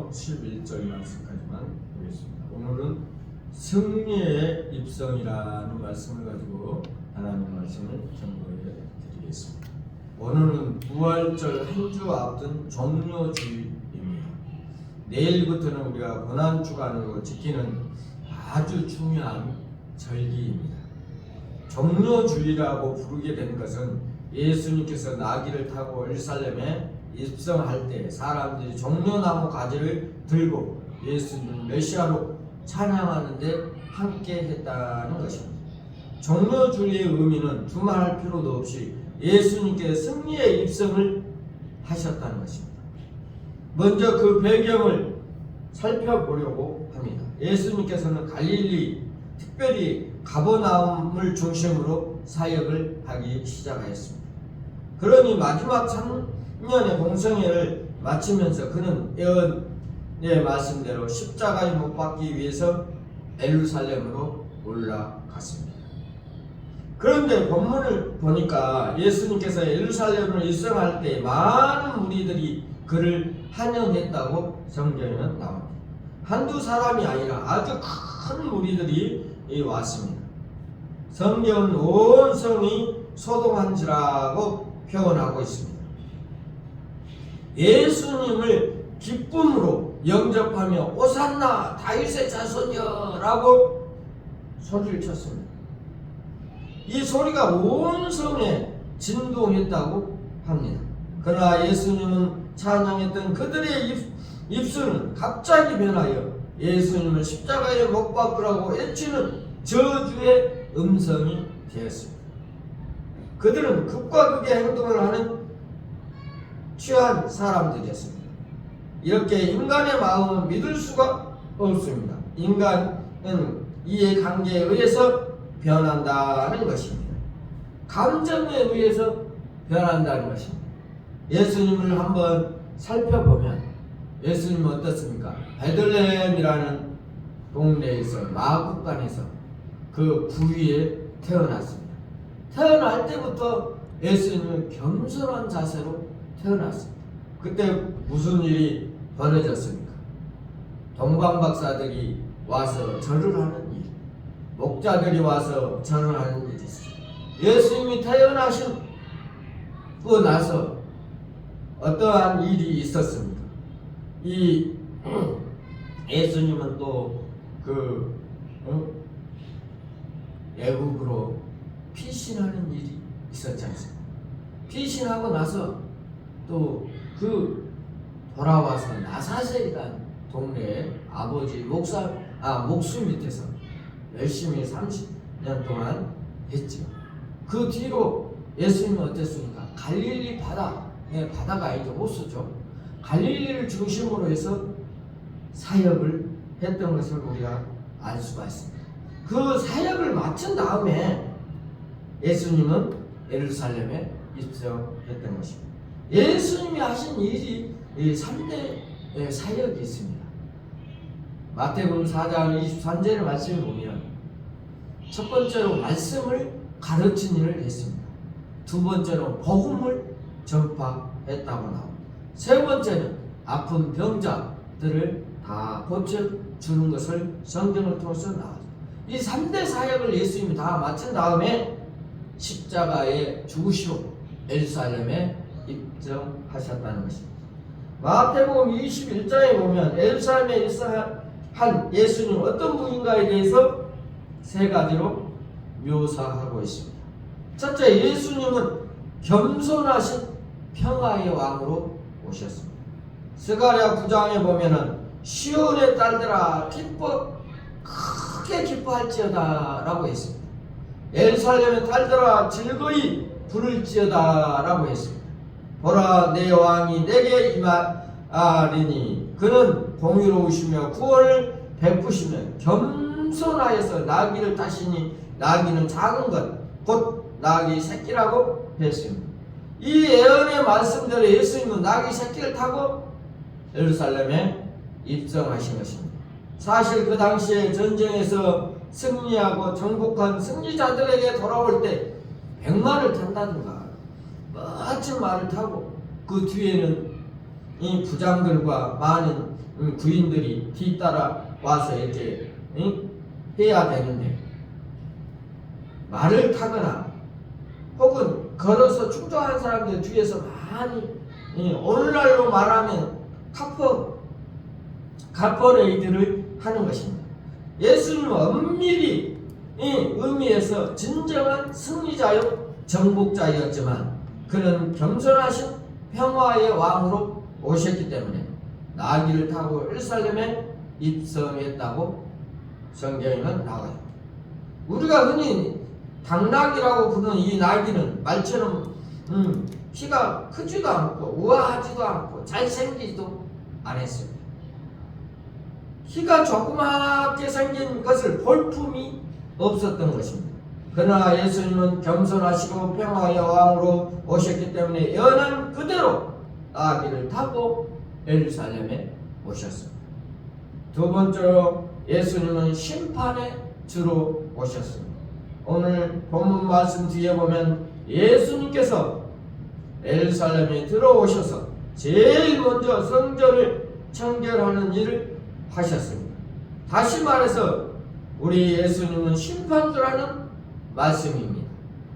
9절부터 11절 말씀까지만 보겠습니다. 오늘은 승리의 입성이라는 말씀을 가지고 하나님 말씀을 전거해 드리겠습니다. 오늘은 부활절 한 주 앞둔 종료주일입니다. 내일부터는 우리가 고난주간으로 지키는 아주 중요한 절기입니다. 종료주일이라고 부르게 된 것은 예수님께서 나귀를 타고 예루살렘에 입성할 때 사람들이 종려나무 가지를 들고 예수님을 메시아로 찬양하는데 함께 했다는 것입니다. 종료주일의 의미는 두말할 필요도 없이 예수님께 승리의 입성을 하셨다는 것입니다. 먼저 그 배경을 살펴보려고 합니다. 예수님께서는 갈릴리, 특별히 가버나움을 중심으로 사역을 하기 시작하였습니다. 그러니 마지막 3년의 공생애를 마치면서 그는 예언의 말씀대로 십자가에 못 박기 위해서 예루살렘으로 올라갔습니다. 그런데 본문을 보니까 예수님께서 예루살렘을 입성할 때 많은 무리들이 그를 환영했다고 성경에는 나옵니다. 한두 사람이 아니라 아주 큰 무리들이 왔습니다. 성경은 온 성이 소동한지라고 표현하고 있습니다. 예수님을 기쁨으로 영접하며 오산나 다윗의 자손이여 라고 소리를 쳤습니다. 이 소리가 온 성에 진동했다고 합니다. 그러나 예수님은 찬양했던 그들의 입술은 갑자기 변하여 예수님을 십자가에 못 박으라고 외치는 저주의 음성이 되었습니다. 그들은 극과 극의 행동을 하는 취한 사람들이었습니다. 이렇게 인간의 마음은 믿을 수가 없습니다. 인간은 이해관계에 의해서 변한다는 것입니다. 감정에 의해서 변한다는 것입니다. 예수님을 한번 살펴보면 예수님은 어떻습니까? 베들레헴이라는 동네에서 마구간에서 그 부위에 태어났습니다. 태어날 때부터 예수님은 겸손한 자세로 태어났습니다. 그때 무슨 일이 벌어졌습니까? 동방박사들이 와서 절을 하는 일, 목자들이 와서 절을 하는 일이 있어요. 예수님이 태어나시고 나서 어떠한 일이 있었습니까? 이 예수님은 또 애국으로 피신하는 일이 있었지 않습니까? 피신하고 나서 또 돌아와서 나사렛이라는 동네에 아버지 목수 밑에서 열심히 30년 동안 했죠. 그 뒤로 예수님은 어땠습니까? 갈릴리 바다가 아니죠. 호수죠. 갈릴리를 중심으로 해서 사역을 했던 것을 우리가 알 수가 있습니다. 그 사역을 마친 다음에 예수님은 예루살렘에 입성했던 것입니다. 예수님이 하신 일이 3대 사역이 있습니다. 마태복음 4장 23절의 말씀을 보면 첫 번째로 말씀을 가르친 일을 했습니다. 두 번째로 복음을 전파했다고 나옵니다. 세 번째는 아픈 병자들을 다 고쳐주는 것을 성경을 통해서 나와요. 이 3대 사역을 예수님이 다 마친 다음에 십자가에 죽으시고 예루살렘에 입성하셨다는 것입니다. 마태복음 21장에 보면 예루살렘에 입성한 예수님 어떤 분인가에 대해서 세 가지로 묘사하고 있습니다. 첫째, 예수님은 겸손하신 평화의 왕으로 오셨습니다. 스가랴 9장에 보면은 시온의 딸들아 크게 기뻐할지어다 라고 했습니다. 예루살렘의 딸들아 즐거이 부를지어다 라고 했습니다. 보라, 내 왕이 내게 임하리니 그는 공의로우시며 구원을 베푸시며 겸손하여서 나귀를 타시니 나귀는 작은 것 곧 나귀 새끼라고 했습니다. 이 예언의 말씀대로 예수님은 나귀 새끼를 타고 예루살렘에 입성하신 것입니다. 사실 그 당시에 전쟁에서 승리하고 정복한 승리자들에게 돌아올 때 백마를 탄다든가 멋진 말을 타고 그 뒤에는 이 부장들과 많은 부인들이 뒤따라 와서 이렇게 해야 되는데, 말을 타거나 혹은 걸어서 충족한 사람들 뒤에서 많이, 오늘날로 말하면 카퍼레이드를 하는 것입니다. 예수님은 엄밀히 이 의미에서 진정한 승리자요 정복자였지만 그는 겸손하신 평화의 왕으로 오셨기 때문에 나귀를 타고 예루살렘에 입성했다고 성경에는 나와요. 우리가 흔히 당나귀라고 부르는 이 나귀는 말처럼 키가 크지도 않고 우아하지도 않고 잘생기지도 않았습니다. 키가 조그맣게 생긴 것을 볼품이 없었던 것입니다. 그러나 예수님은 겸손하시고 평화의 왕으로 오셨기 때문에 연한 그대로 나귀를 타고 예루살렘에 오셨습니다. 두 번째로 예수님은 심판의 주로 오셨습니다. 오늘 본문 말씀 뒤에 보면 예수님께서 예루살렘에 들어오셔서 제일 먼저 성전을 청결하는 일을 하셨습니다. 다시 말해서 우리 예수님은 심판주라는 말씀입니다.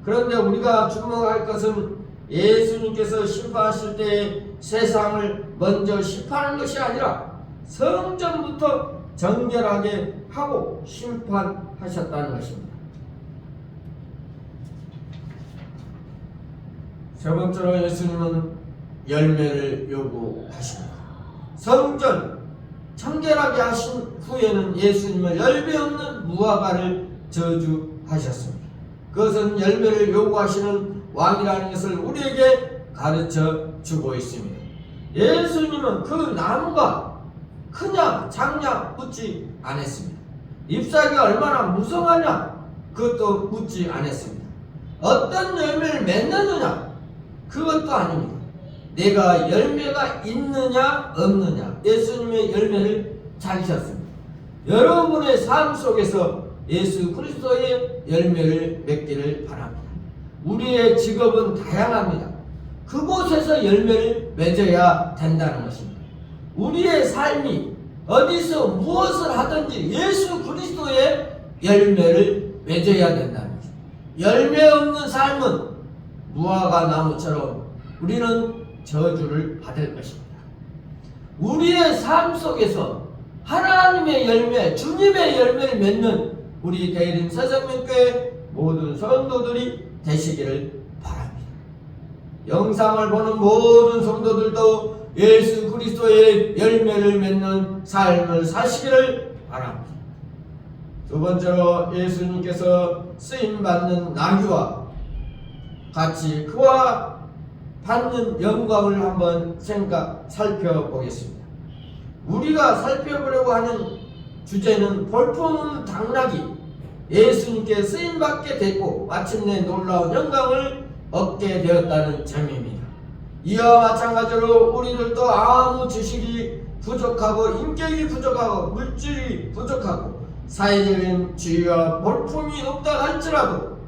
그런데 우리가 주목할 것은 예수님께서 심판하실 때 세상을 먼저 심판하는 것이 아니라 성전부터 정결하게 하고 심판하셨다는 것입니다. 세 번째로 예수님은 열매를 요구하십니다. 성전 청결하게 하신 후에는 예수님은 열매 없는 무화과를 저주하셨습니다. 그것은 열매를 요구하시는 왕이라는 것을 우리에게 가르쳐 주고 있습니다. 예수님은 그 나무가 크냐 작냐 묻지 않았습니다. 잎사귀가 얼마나 무성하냐 그것도 묻지 않았습니다. 어떤 열매를 맺느냐 그것도 아닙니다. 내가 열매가 있느냐 없느냐 예수님의 열매를 찾으셨습니다. 여러분의 삶 속에서 예수 그리스도의 열매를 맺기를 바랍니다. 우리의 직업은 다양합니다. 그곳에서 열매를 맺어야 된다는 것입니다. 우리의 삶이 어디서 무엇을 하든지 예수 그리스도의 열매를 맺어야 된다는 것입니다. 열매 없는 삶은 무화과 나무처럼 우리는 저주를 받을 것입니다. 우리의 삶 속에서 하나님의 열매, 주님의 열매를 맺는 우리 대림 새생명교회 모든 성도들이 되시기를 바랍니다. 영상을 보는 모든 성도들도 예수 그리스도의 열매를 맺는 삶을 사시기를 바랍니다. 두 번째로 예수님께서 쓰임받는 나귀와 같이 그와 받는 영광을 한번 살펴보겠습니다. 우리가 살펴보려고 하는 주제는 볼품 당나귀 예수님께 쓰임받게 됐고 마침내 놀라운 영광을 얻게 되었다는 점입니다. 이와 마찬가지로 우리들도 아무 지식이 부족하고 인격이 부족하고 물질이 부족하고 사회적인 지위와 볼품이 없다 할지라도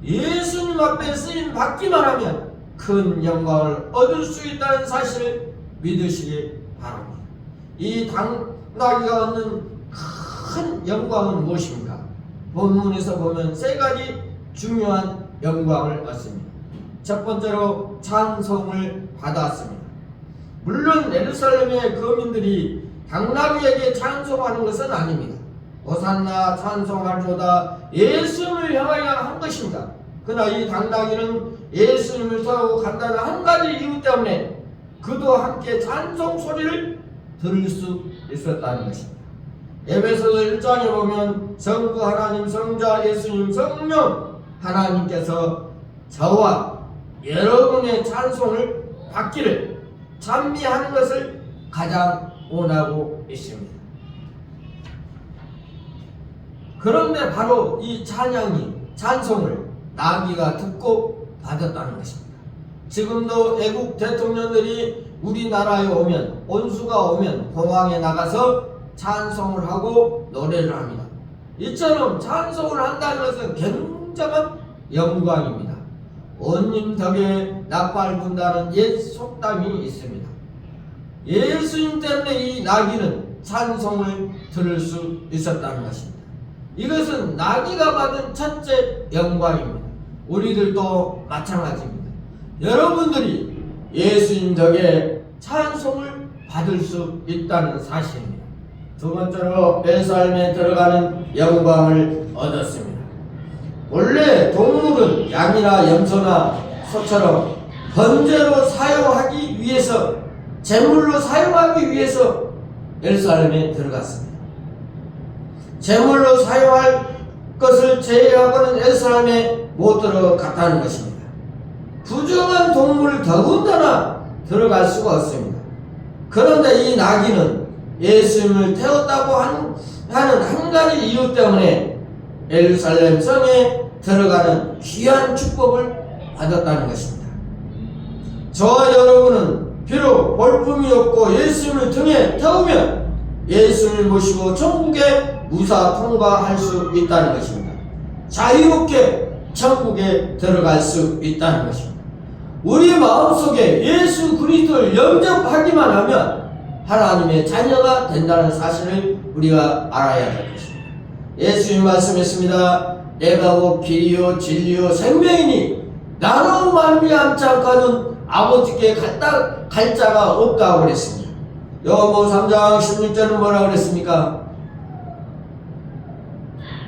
예수님 앞에 쓰임받기만 하면 큰 영광을 얻을 수 있다는 사실을 믿으시기 바랍니다. 이 당나귀가 얻는 큰 영광은 무엇입니까? 본문에서 보면 세 가지 중요한 영광을 얻습니다. 첫 번째로 찬송을 받았습니다. 물론 예루살렘의 거민들이 당나귀에게 찬송하는 것은 아닙니다. 호산나 찬송하리로다 예수님을 향하여 한 것입니다. 그러나 이 당나귀는 예수님을 타고 간다는 한 가지 이유 때문에 그도 함께 찬송 소리를 들을 수 있었다는 것입니다. 에베소서 1장에 보면 성부 하나님, 성자 예수님, 성령 하나님께서 저와 여러분의 찬송을 받기를 찬미하는 것을 가장 원하고 있습니다. 그런데 바로 이 찬송을 나귀가 듣고 받았다는 것입니다. 지금도 애국 대통령들이 우리나라에 오면 원수가 오면 공항에 나가서 찬송을 하고 노래를 합니다. 이처럼 찬송을 한다는 것은 굉장한 영광입니다. 원님 덕에 나팔 분다는 옛 속담이 있습니다. 예수님 때문에 이 나귀는 찬송을 들을 수 있었다는 것입니다. 이것은 나귀가 받은 첫째 영광입니다. 우리들도 마찬가지입니다. 여러분들이 예수님 덕에 찬송을 받을 수 있다는 사실입니다. 두 번째로 예루살렘에 들어가는 영광을 얻었습니다. 원래 동물은 양이나 염소나 소처럼 번제로 사용하기 위해서, 제물로 사용하기 위해서 예루살렘에 들어갔습니다. 제물로 사용할 것을 제외하고는 예루살렘에 못 들어갔다는 것입니다. 부정한 동물 더군다나 들어갈 수가 없습니다. 그런데 이 나귀는 예수님을 태웠다고 하는 한 가지 이유 때문에 예루살렘 성에 들어가는 귀한 축복을 받았다는 것입니다. 저와 여러분은 비록 볼품이 없고 예수님을 등에 태우면 예수님을 모시고 천국에 무사 통과할 수 있다는 것입니다. 자유롭게 천국에 들어갈 수 있다는 것입니다. 우리 마음속에 예수 그리스도를 영접하기만 하면 하나님의 자녀가 된다는 사실을 우리가 알아야 될 것입니다. 예수님 말씀했습니다. 내가 곧 길이요 진리요 생명이니 나로 말미암지 않고는 아버지께 갈 자가 없다고 그랬습니다. 요한복음 3장 16절은 뭐라고 그랬습니까?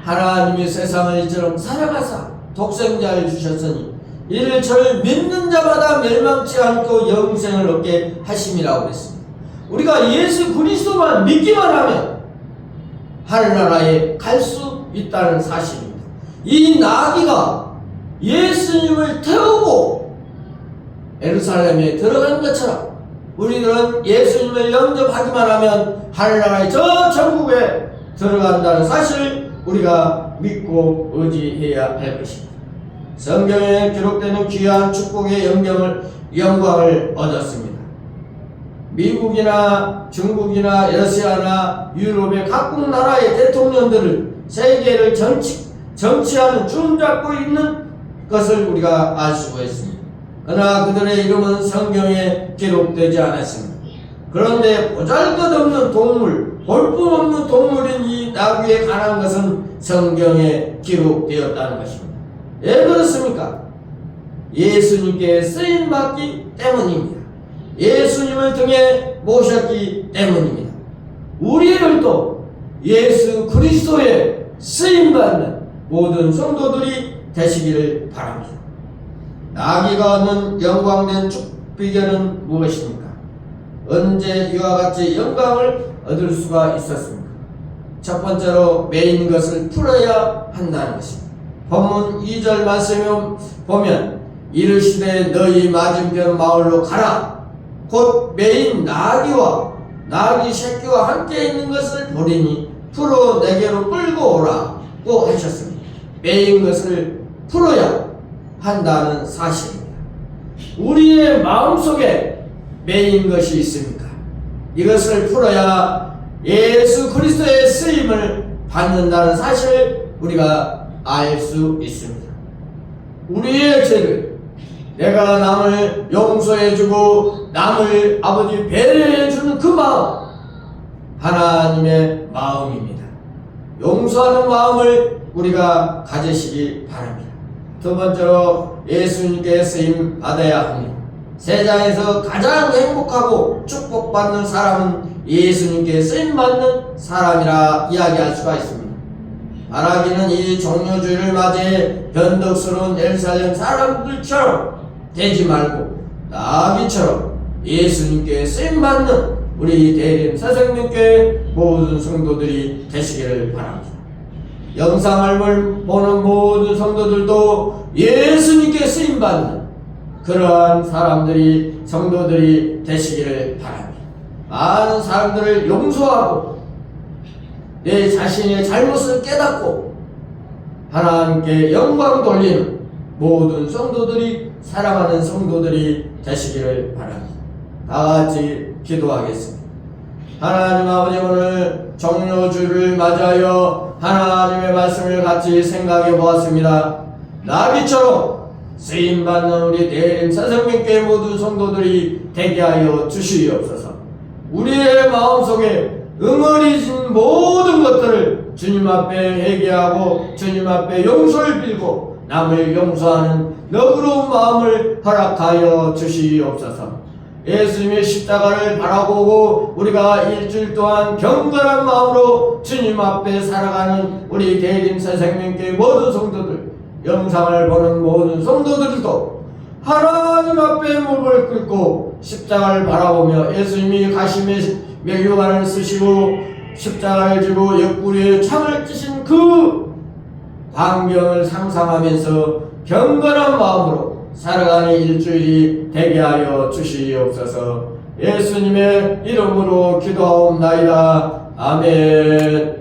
하나님이 세상을 이처럼 사랑하사 독생자를 주셨으니 이를 저를 믿는 자마다 멸망치 않고 영생을 얻게 하심이라고 그랬습니다. 우리가 예수 그리스도만 믿기만 하면 하늘나라에 갈 수 있다는 사실입니다. 이 나귀가 예수님을 태우고 예루살렘에 들어간 것처럼 우리들은 예수님을 영접하기만 하면 하늘나라의 저 천국에 들어간다는 사실을 우리가 믿고 의지해야 할 것입니다. 성경에 기록되는 귀한 축복의 영광을 얻었습니다. 미국이나 중국이나 러시아나 유럽의 각국 나라의 대통령들을 세계를 정치하는 줄 잡고 있는 것을 우리가 알 수가 있습니다. 그러나 그들의 이름은 성경에 기록되지 않았습니다. 그런데 보잘것없는 동물, 볼품없는 동물인 이 나귀에 관한 것은 성경에 기록되었다는 것입니다. 왜 그렇습니까? 예수님께 쓰임받기 때문입니다. 예수님을 등에 모셨기 때문입니다. 우리들도 예수 그리스도의 쓰임받는 모든 성도들이 되시기를 바랍니다. 나귀가 얻는 영광된 비결은 무엇입니까? 언제 이와 같이 영광을 얻을 수가 있었습니까? 첫 번째로 매인 것을 풀어야 한다는 것입니다. 본문 2절 말씀에 보면 이르시되 너희 맞은편 마을로 가라. 곧 매인 나귀와 나귀 새끼와 함께 있는 것을 보리니 풀어 내게로 끌고 오라고 하셨습니다. 매인 것을 풀어야 한다는 사실입니다. 우리의 마음속에 매인 것이 있습니까? 이것을 풀어야 예수 그리스도의 쓰임을 받는다는 사실을 우리가 알 수 있습니다. 우리의 죄를 내가 남을 용서해주고 남을 아버지 배려해주는 그 마음, 하나님의 마음입니다. 용서하는 마음을 우리가 가지시기 바랍니다. 두 번째로 예수님께 쓰임 받아야 합니다. 세상에서 가장 행복하고 축복받는 사람은 예수님께 쓰임받는 사람이라 이야기할 수가 있습니다. 바라기는 이 종료주의를 맞이해 변덕스러운 예루살렘 사람들처럼 되지 말고 나귀처럼 예수님께 쓰임받는 우리 대림 사생님께 모든 성도들이 되시기를 바랍니다. 영상을 보는 모든 성도들도 예수님께 쓰임받는 그러한 사람들이, 성도들이 되시기를 바랍니다. 많은 사람들을 용서하고 내 자신의 잘못을 깨닫고 하나님께 영광 돌리는 모든 성도들이, 사랑하는 성도들이 되시기를 바랍니다. 다같이 기도하겠습니다. 하나님 아버지, 오늘 종료주를 맞이하여 하나님의 말씀을 같이 생각해 보았습니다. 나비처럼 쓰임받는 우리 대림 사성님께 모든 성도들이 되게 하여 주시옵소서. 우리의 마음속에 응어리진 모든 것들을 주님 앞에 회개하고 주님 앞에 용서를 빌고 남을 용서하는 너그러운 마음을 허락하여 주시옵소서. 예수님의 십자가를 바라보고 우리가 일주일 동안 경건한 마음으로 주님 앞에 살아가는 우리 대림 새생명교회 모든 성도들, 영상을 보는 모든 성도들도 하나님 앞에 무릎을 꿇고 십자가를 바라보며 예수님이 가심의 면류관을 쓰시고 십자가를 지고 옆구리에 창을 찌신 그 광경을 상상하면서 경건한 마음으로 살아가는 일주일이 되게 하여 주시옵소서. 예수님의 이름으로 기도하옵나이다. 아멘.